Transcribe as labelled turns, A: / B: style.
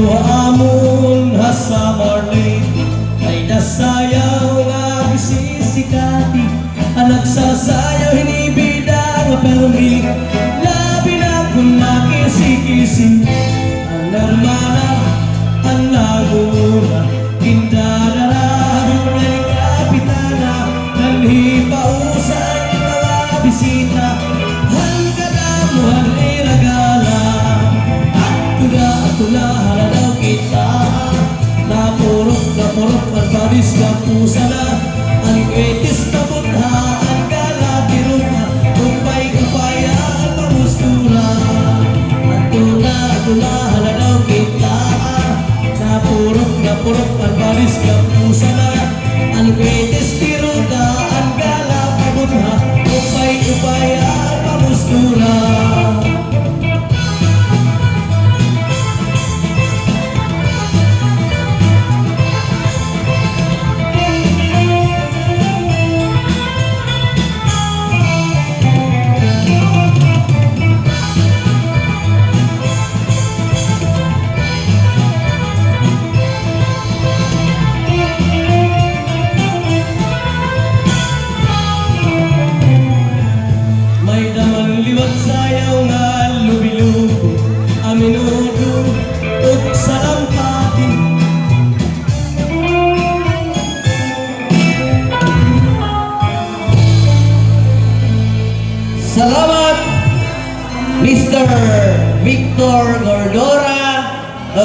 A: Tuhamon ha sa Marley ay nasayaw nga bisisikati ang nagsasayaw hinibida nga permi labi na kung nakisi-kisi ang narmana ang laguna kindararabing na kapitana nanhipausay mga bisita hanggang iragala at tula halalaw kita napurok at baris na pusa na ang kwetis na butha ang galapirok na kumpay at pamustura at tula halalaw kita napurok at baris na pusa na ang kwetis pirok na ang galapirok kumpay at pamustura. Sayaw nga lubilugo a minuto ug salampati Salamat Mr. Victor Gordora